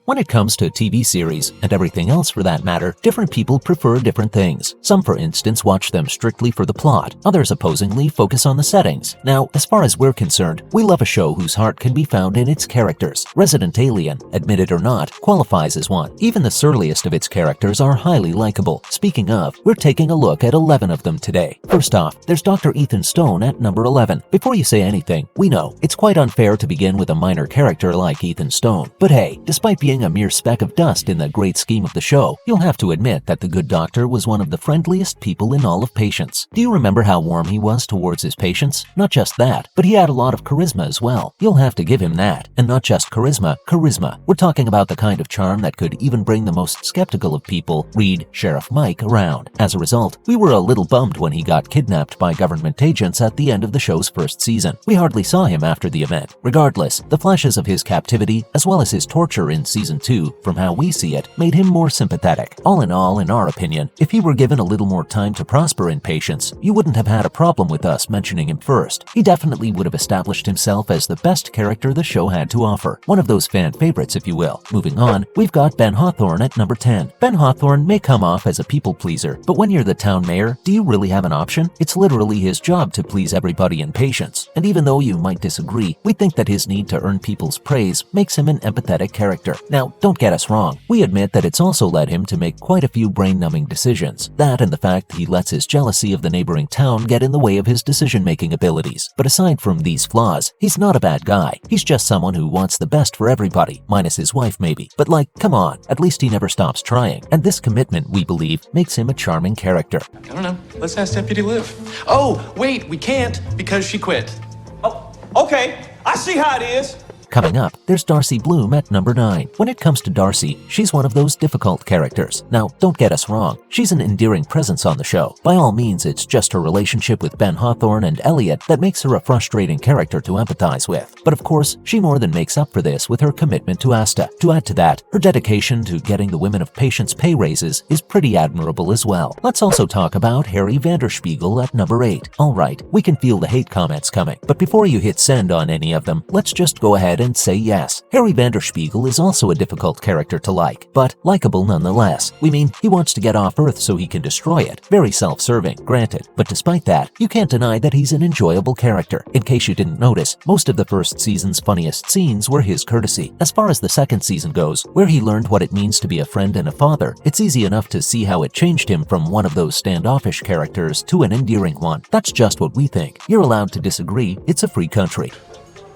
When it comes to TV series, and everything else for that matter, different people prefer different things. Some, for instance, watch them strictly for the plot. Others opposingly focus on the settings. Now, as far as we're concerned, we love a show whose heart can be found in its characters. Resident Alien, admit it or not, qualifies as one. Even the surliest of its characters are highly likable. Speaking of, we're taking a look at 11 of them today. First off, there's Dr. Ethan Stone at number 11. Before you say anything, we know it's quite unfair to begin with a minor character like Ethan Stone. But hey, despite being a mere speck of dust in the great scheme of the show, you'll have to admit that the good doctor was one of the friendliest people in all of Patience. Do you remember how warm he was towards his patients? Not just that, but he had a lot of charisma as well. You'll have to give him that. And not just charisma. We're talking about the kind of charm that could even bring the most skeptical of people, read Sheriff Mike, around. As a result, we were a little bummed when he got kidnapped by government agents at the end of the show's first season. We hardly saw him after the event. Regardless, the flashes of his captivity, as well as his torture in season 2, from how we see it, made him more sympathetic. All in our opinion, if he were given a little more time to prosper in Patience, you wouldn't have had a problem with us mentioning him first. He definitely would have established himself as the best character the show had to offer. One of those fan favorites, if you will. Moving on, we've got Ben Hawthorne at number 10. Ben Hawthorne may come off as a people pleaser, but when you're the town mayor, do you really have an option? It's literally his job to please everybody in Patience. And even though you might disagree, we think that his need to earn people's praise makes him an empathetic character. Now, don't get us wrong. We admit that it's also led him to make quite a few brain-numbing decisions. That and the fact he lets his jealousy of the neighboring town get in the way of his decision-making abilities. But aside from these flaws, he's not a bad guy. He's just someone who wants the best for everybody, minus his wife maybe. But like, come on, at least he never stops trying. And this commitment, we believe, makes him a charming character. I don't know. Let's ask Deputy Liv. Oh, wait, we can't because she quit. Oh, okay. I see how it is. Coming up, there's Darcy Bloom at number 9. When it comes to Darcy, she's one of those difficult characters. Now, don't get us wrong. She's an endearing presence on the show. By all means, it's just her relationship with Ben Hawthorne and Elliot that makes her a frustrating character to empathize with. But of course, she more than makes up for this with her commitment to Asta. To add to that, her dedication to getting the women of Patience pay raises is pretty admirable as well. Let's also talk about Harry Vanderspiegel at number 8. Alright, we can feel the hate comments coming, but before you hit send on any of them, let's just go ahead and say yes. Harry Vanderspiegel is also a difficult character to like, but likable nonetheless. We mean, he wants to get off Earth so he can destroy it. Very self-serving, granted. But despite that, you can't deny that he's an enjoyable character. In case you didn't notice, most of the first season's funniest scenes were his courtesy. As far as the second season goes, where he learned what it means to be a friend and a father, it's easy enough to see how it changed him from one of those standoffish characters to an endearing one. That's just what we think. You're allowed to disagree. It's a free country.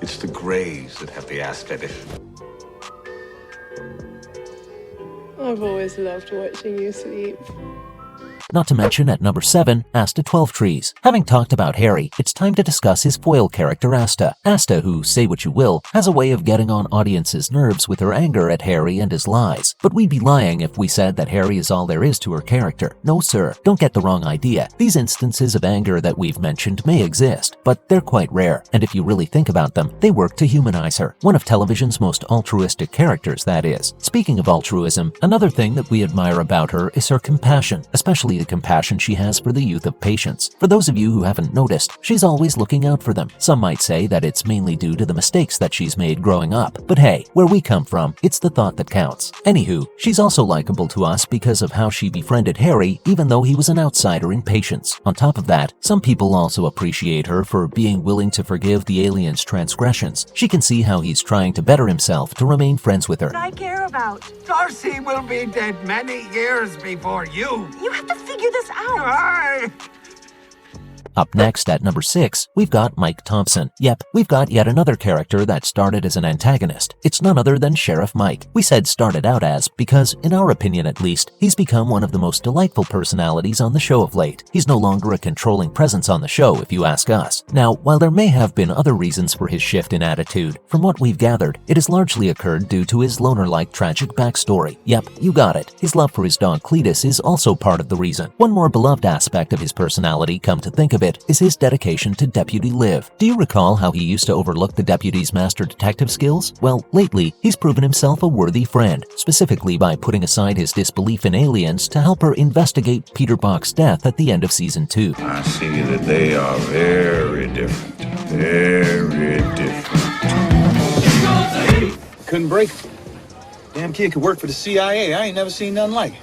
It's the Greys that have the ass fetish. I've always loved watching you sleep. Not to mention at number 7, Asta 12trees. Having talked about Harry, it's time to discuss his foil character Asta. Asta, who, say what you will, has a way of getting on audiences' nerves with her anger at Harry and his lies. But we'd be lying if we said that Harry is all there is to her character. No sir, don't get the wrong idea. These instances of anger that we've mentioned may exist, but they're quite rare, and if you really think about them, they work to humanize her. One of television's most altruistic characters, that is. Speaking of altruism, another thing that we admire about her is her compassion, especially the compassion she has for the youth of Patience. For those of you who haven't noticed, she's always looking out for them. Some might say that it's mainly due to the mistakes that she's made growing up, but hey, where we come from, it's the thought that counts. Anywho, she's also likable to us because of how she befriended Harry even though he was an outsider in Patience. On top of that, some people also appreciate her for being willing to forgive the alien's transgressions. She can see how he's trying to better himself to remain friends with her. I care about. Darcy will be dead many years before you. You have to figure this out. Up next at number 6, we've got Mike Thompson. Yep, we've got yet another character that started as an antagonist. It's none other than Sheriff Mike. We said started out as because, in our opinion at least, he's become one of the most delightful personalities on the show of late. He's no longer a controlling presence on the show if you ask us. Now, while there may have been other reasons for his shift in attitude, from what we've gathered, it has largely occurred due to his loner-like tragic backstory. Yep, you got it. His love for his dog Cletus is also part of the reason. One more beloved aspect of his personality, come to think of it, is his dedication to Deputy Liv. Do you recall how he used to overlook the deputy's master detective skills? Well, lately, he's proven himself a worthy friend, specifically by putting aside his disbelief in aliens to help her investigate Peter Bach's death at the end of season 2. I see that they are very different. Very different. Couldn't break. Damn kid could work for the CIA. I ain't never seen nothing like it.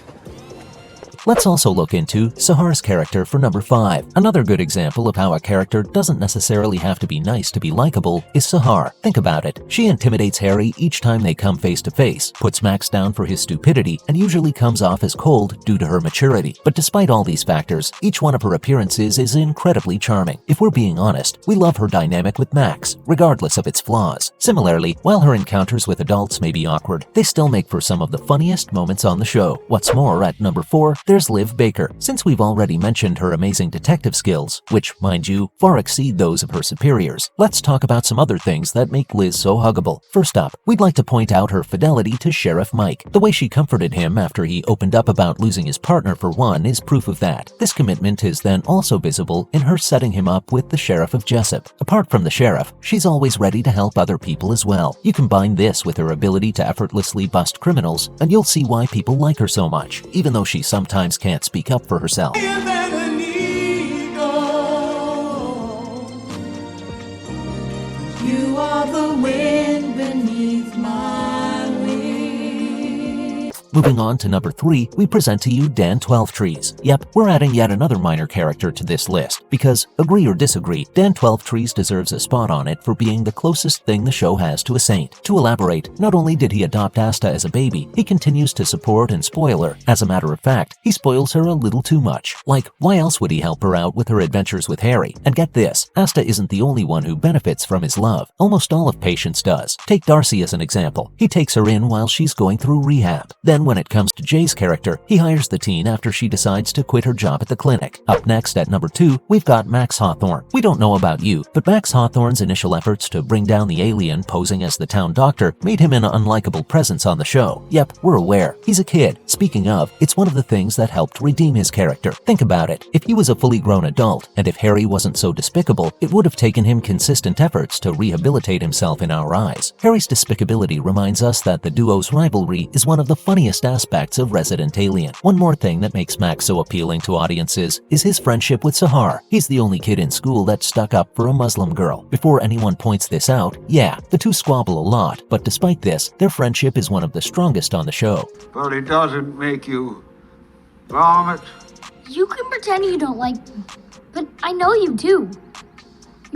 Let's also look into Sahar's character for number 5. Another good example of how a character doesn't necessarily have to be nice to be likable is Sahar. Think about it. She intimidates Harry each time they come face to face, puts Max down for his stupidity, and usually comes off as cold due to her maturity. But despite all these factors, each one of her appearances is incredibly charming. If we're being honest, we love her dynamic with Max, regardless of its flaws. Similarly, while her encounters with adults may be awkward, they still make for some of the funniest moments on the show. What's more, at number 4, there's Liv Baker. Since we've already mentioned her amazing detective skills, which, mind you, far exceed those of her superiors, let's talk about some other things that make Liz so huggable. First up, we'd like to point out her fidelity to Sheriff Mike. The way she comforted him after he opened up about losing his partner for one is proof of that. This commitment is then also visible in her setting him up with the Sheriff of Jessup. Apart from the Sheriff, she's always ready to help other people as well. You combine this with her ability to effortlessly bust criminals, and you'll see why people like her so much, even though she sometimes can't speak up for herself. You are the wind beneath my wings. Moving on to number 3, we present to you Dan Twelvetrees. Yep, we're adding yet another minor character to this list, because, agree or disagree, Dan Twelvetrees deserves a spot on it for being the closest thing the show has to a saint. To elaborate, not only did he adopt Asta as a baby, he continues to support and spoil her. As a matter of fact, he spoils her a little too much. Like, why else would he help her out with her adventures with Harry? And get this, Asta isn't the only one who benefits from his love. Almost all of Patience does. Take Darcy as an example. He takes her in while she's going through rehab. Then when it comes to Jay's character, he hires the teen after she decides to quit her job at the clinic. Up next at number 2, we've got Max Hawthorne. We don't know about you, but Max Hawthorne's initial efforts to bring down the alien posing as the town doctor made him an unlikable presence on the show. Yep, we're aware. He's a kid. Speaking of, it's one of the things that helped redeem his character. Think about it. If he was a fully grown adult, and if Harry wasn't so despicable, it would have taken him consistent efforts to rehabilitate himself in our eyes. Harry's despicability reminds us that the duo's rivalry is one of the funniest aspects of Resident Alien. One more thing that makes Max so appealing to audiences is his friendship with Sahar. He's the only kid in school that stuck up for a Muslim girl. Before anyone points this out, yeah, the two squabble a lot, but despite this, their friendship is one of the strongest on the show. But it doesn't make you vomit. You can pretend you don't like me, but I know you do.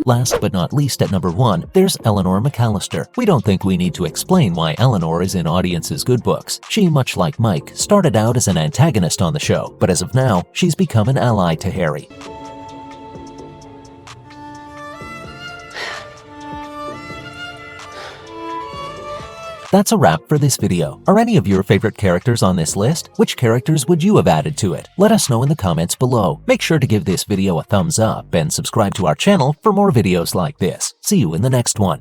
Last but not least at number 1, there's Eleanor McAllister. We don't think we need to explain why Eleanor is in audiences' good books. She, much like Mike, started out as an antagonist on the show, but as of now, she's become an ally to Harry. That's a wrap for this video. Are any of your favorite characters on this list? Which characters would you have added to it? Let us know in the comments below. Make sure to give this video a thumbs up and subscribe to our channel for more videos like this. See you in the next one.